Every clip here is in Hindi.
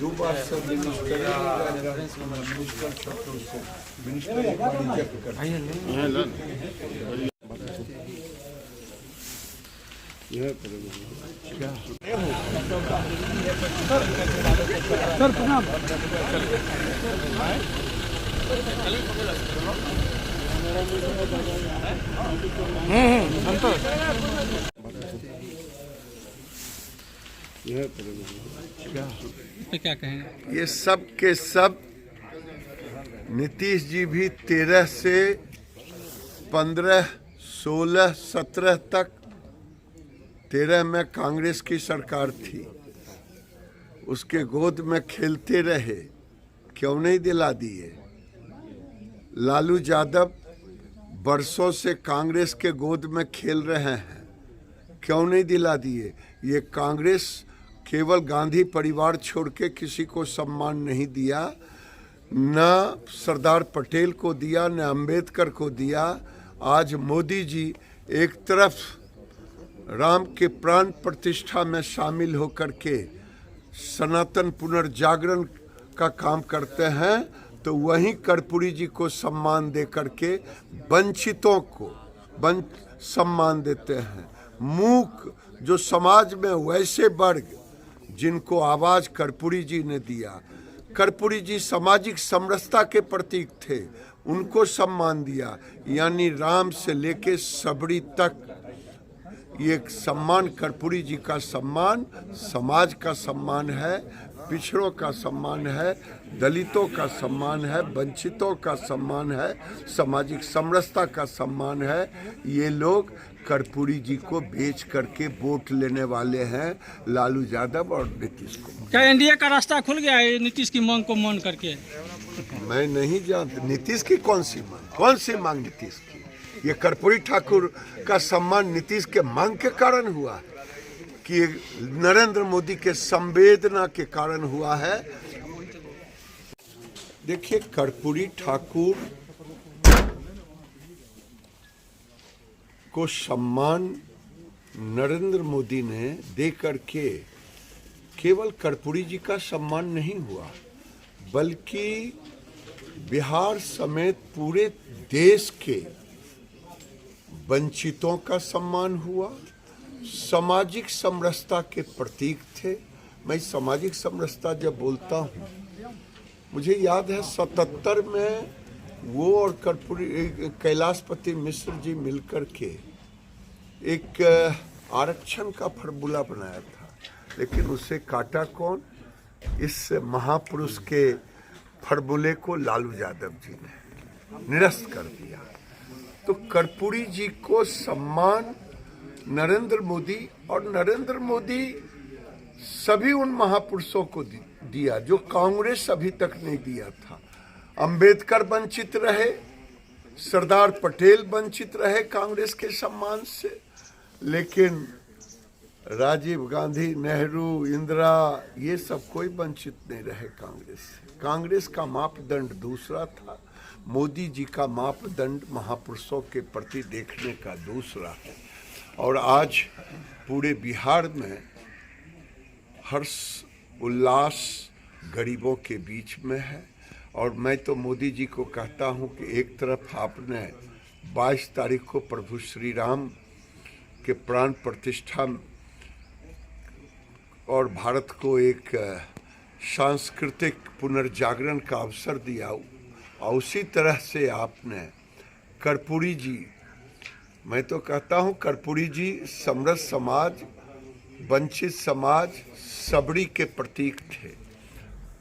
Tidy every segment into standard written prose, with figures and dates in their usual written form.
दो बार सब मिनिस्टर सर प्रणाम। संतोष क्या कहेंगे? ये सब के सब नीतीश जी भी 13 से 15, 16, 17 तक 13 में कांग्रेस की सरकार थी, उसके गोद में खेलते रहे, क्यों नहीं दिला दिए? लालू यादव बरसों से कांग्रेस के गोद में खेल रहे हैं, क्यों नहीं दिला दिए? ये कांग्रेस केवल गांधी परिवार छोड़ के किसी को सम्मान नहीं दिया, न सरदार पटेल को दिया, न अंबेडकर को दिया। आज मोदी जी एक तरफ राम के प्राण प्रतिष्ठा में शामिल होकर के सनातन पुनर्जागरण का काम करते हैं, तो वहीं कर्पूरी जी को सम्मान दे करके वंचितों को सम्मान देते हैं। मूक जो समाज में वैसे वर्ग जिनको आवाज कर्पूरी जी ने दिया, कर्पूरी जी सामाजिक समरसता के प्रतीक थे, उनको सम्मान दिया। यानी राम से लेके सबड़ी तक ये सम्मान कर्पूरी जी का सम्मान समाज का सम्मान है, पिछड़ों का सम्मान है, दलितों का सम्मान है, वंचितों का सम्मान है, सामाजिक समरसता का सम्मान है। ये लोग कर्पूरी जी को बेच करके वोट लेने वाले हैं, लालू यादव और नीतीश कुमार। क्या एनडीए का रास्ता खुल गया है नीतीश की मांग को मान करके? मैं नहीं जानता नीतीश की कौन सी मांग नीतीश की। ये कर्पूरी ठाकुर का सम्मान नीतीश के मांग के कारण हुआ है कि नरेंद्र मोदी के संवेदना के कारण हुआ है। देखिए, कर्पूरी ठाकुर को सम्मान नरेंद्र मोदी ने दे करके केवल कर्पूरी जी का सम्मान नहीं हुआ, बल्कि बिहार समेत पूरे देश के वंचितों का सम्मान हुआ। सामाजिक समरसता के प्रतीक थे। मैं सामाजिक समरसता जब बोलता हूँ, मुझे याद है 77 में वो और कर्पूरी कैलाशपति मिश्र जी मिलकर के एक आरक्षण का फॉर्मूला बनाया था, लेकिन उसे काटा कौन? इस महापुरुष के फॉर्मूले को लालू यादव जी ने निरस्त कर दिया। तो कर्पूरी जी को सम्मान नरेंद्र मोदी, और नरेंद्र मोदी सभी उन महापुरुषों को दिया जो कांग्रेस अभी तक नहीं दिया था। अंबेडकर वंचित रहे, सरदार पटेल वंचित रहे कांग्रेस के सम्मान से, लेकिन राजीव गांधी, नेहरू, इंदिरा, ये सब कोई वंचित नहीं रहे कांग्रेस से। कांग्रेस का मापदंड दूसरा था, मोदी जी का मापदंड महापुरुषों के प्रति देखने का दूसरा है। और आज पूरे बिहार में हर्ष उल्लास गरीबों के बीच में है। और मैं तो मोदी जी को कहता हूं कि एक तरफ आपने 22 तारीख को प्रभु श्री राम के प्राण प्रतिष्ठा और भारत को एक सांस्कृतिक पुनर्जागरण का अवसर दिया, और उसी तरह से आपने कर्पूरी जी, मैं तो कहता हूं कर्पूरी जी समरस समाज, वंचित समाज, सबड़ी के प्रतीक थे,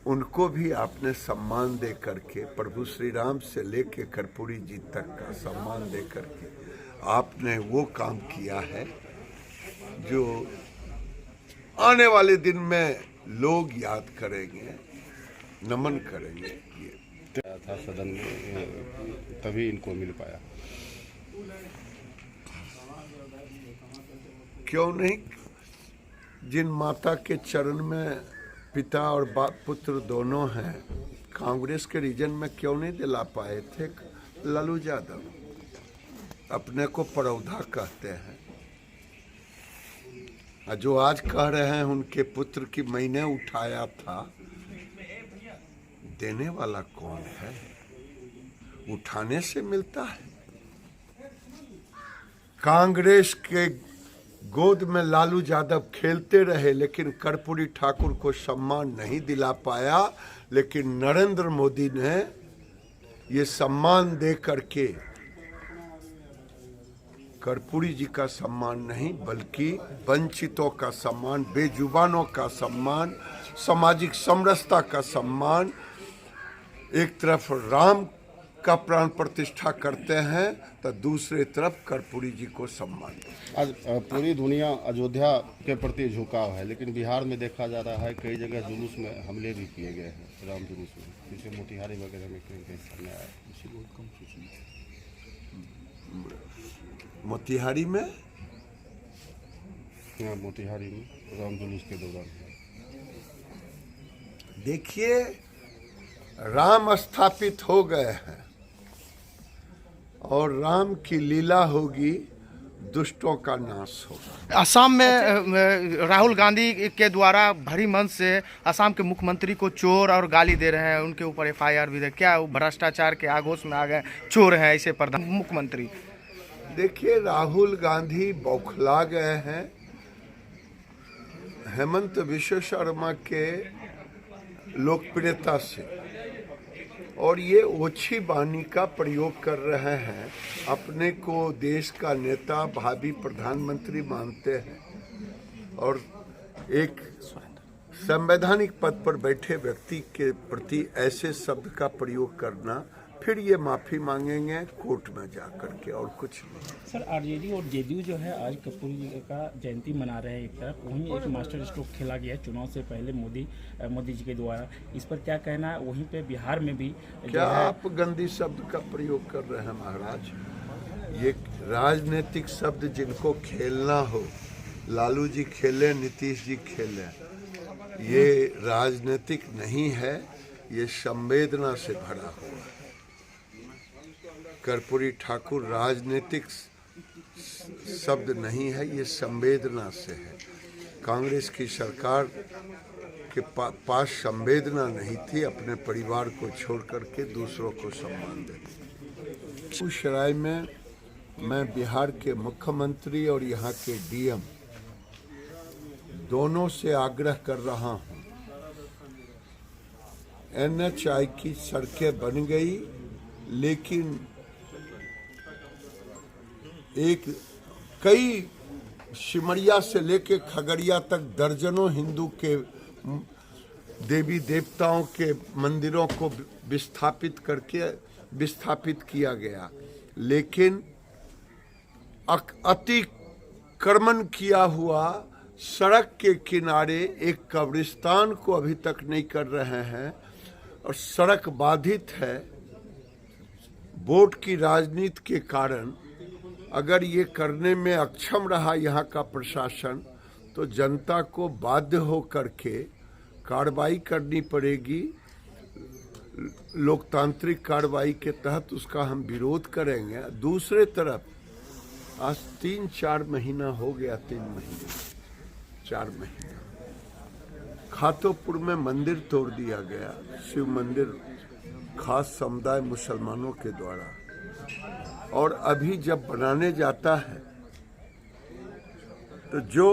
उनको भी आपने सम्मान दे करके, प्रभु श्री राम से लेके कर्पूरी जी तक का सम्मान दे करके आपने वो काम किया है जो आने वाले दिन में लोग याद करेंगे, नमन करेंगे। ये था सदन में, तभी इनको मिल पाया। क्यों नहीं? जिन माता के चरण में पिता और बाप पुत्र दोनों हैं, कांग्रेस के रीजन में क्यों नहीं दिला पाए थे? लालू यादव अपने को परौधा कहते हैं, और जो आज कह रहे हैं उनके पुत्र की मैंने उठाया था, देने वाला कौन है? उठाने से मिलता है। कांग्रेस के गोद में लालू यादव खेलते रहे, लेकिन कर्पूरी ठाकुर को सम्मान नहीं दिला पाया। लेकिन नरेंद्र मोदी ने ये सम्मान दे करके कर्पूरी जी का सम्मान नहीं, बल्कि वंचितों का सम्मान, बेजुबानों का सम्मान, सामाजिक समरसता का सम्मान, एक तरफ राम का प्राण प्रतिष्ठा करते हैं तो दूसरे तरफ कर्पूरी जी को सम्मान। आज पूरी दुनिया अयोध्या के प्रति झुकाव है, लेकिन बिहार में देखा जा रहा है कई जगह जुलूस में हमले भी किए गए हैं, राम जुलूस में, जैसे मोतिहारी वगैरह में कहीं सामने आया। मोतिहारी में मोतिहारी में राम जुलूस के दौरान देखिए, राम स्थापित हो गए हैं और राम की लीला होगी, दुष्टों का नाश होगा। असम में राहुल गांधी के द्वारा भरी मंच से असम के मुख्यमंत्री को चोर और गाली दे रहे हैं, उनके ऊपर एफआईआर भी दे। क्या वो भ्रष्टाचार के आगोश में आ गए, चोर हैं ऐसे प्रधान मुख्यमंत्री? देखिए, राहुल गांधी बौखला गए हैं हेमंत विश्व शर्मा के लोकप्रियता से, और ये ओछी वाणी का प्रयोग कर रहे हैं। अपने को देश का नेता, भावी प्रधानमंत्री मानते हैं और एक संवैधानिक पद पर बैठे व्यक्ति के प्रति ऐसे शब्द का प्रयोग करना, फिर ये माफी मांगेंगे कोर्ट में जा करके, और कुछ नहीं। सर, आरजेडी और जेडीयू जो है आज कर्पूरी जी का जयंती मना रहे हैं एक तरफ, वहीं एक मास्टर स्ट्रोक खेला गया चुनाव से पहले मोदी जी के द्वारा, इस पर क्या कहना है? वहीं पे बिहार में भी क्या आप गंदी शब्द का प्रयोग कर रहे हैं महाराज? ये राजनीतिक शब्द जिनको खेलना हो, लालू जी खेले, नीतीश जी खेले, ये राजनीतिक नहीं है, ये संवेदना से भरा हुआ है। कर्पूरी ठाकुर राजनीतिक शब्द नहीं है, ये संवेदना से है। कांग्रेस की सरकार के पास संवेदना नहीं थी, अपने परिवार को छोड़ करके दूसरों को सम्मान देती। उस शराय में मैं बिहार के मुख्यमंत्री और यहाँ के डीएम दोनों से आग्रह कर रहा हूँ, NHI की सड़कें बन गई, लेकिन कई सिमरिया से लेके खगड़िया तक दर्जनों हिंदू के देवी देवताओं के मंदिरों को विस्थापित किया गया, लेकिन अतिक्रमण किया हुआ सड़क के किनारे एक कब्रिस्तान को अभी तक नहीं कर रहे हैं, और सड़क बाधित है। वोट की राजनीति के कारण अगर ये करने में अक्षम रहा यहाँ का प्रशासन, तो जनता को बाध्य हो करके कार्रवाई करनी पड़ेगी। लोकतांत्रिक कार्रवाई के तहत उसका हम विरोध करेंगे। दूसरे तरफ आज 3-4 महीना हो गया, 4 महीना खातोपुर में मंदिर तोड़ दिया गया, शिव मंदिर, खास समुदाय मुसलमानों के द्वारा, और अभी जब बनाने जाता है तो जो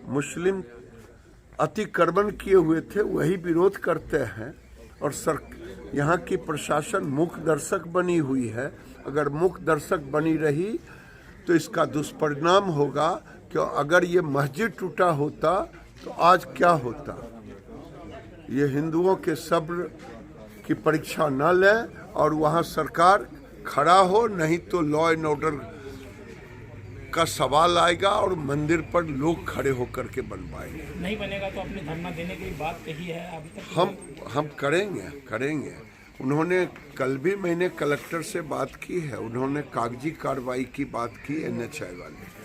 मुस्लिम अतिक्रमण किए हुए थे वही विरोध करते हैं, और यहाँ की प्रशासन मूक दर्शक बनी हुई है। अगर मूक दर्शक बनी रही तो इसका दुष्परिणाम होगा कि अगर ये मस्जिद टूटा होता तो आज क्या होता। ये हिंदुओं के सब्र की परीक्षा न लें और वहाँ सरकार खड़ा हो, नहीं तो लॉ एंड ऑर्डर का सवाल आएगा और मंदिर पर लोग खड़े होकर के बनवाएंगे। नहीं बनेगा तो अपने धरना देने की बात कही है अभी तक? हम करेंगे। उन्होंने कल भी मैंने कलेक्टर से बात की है, उन्होंने कागजी कार्रवाई की बात की NHI वाले।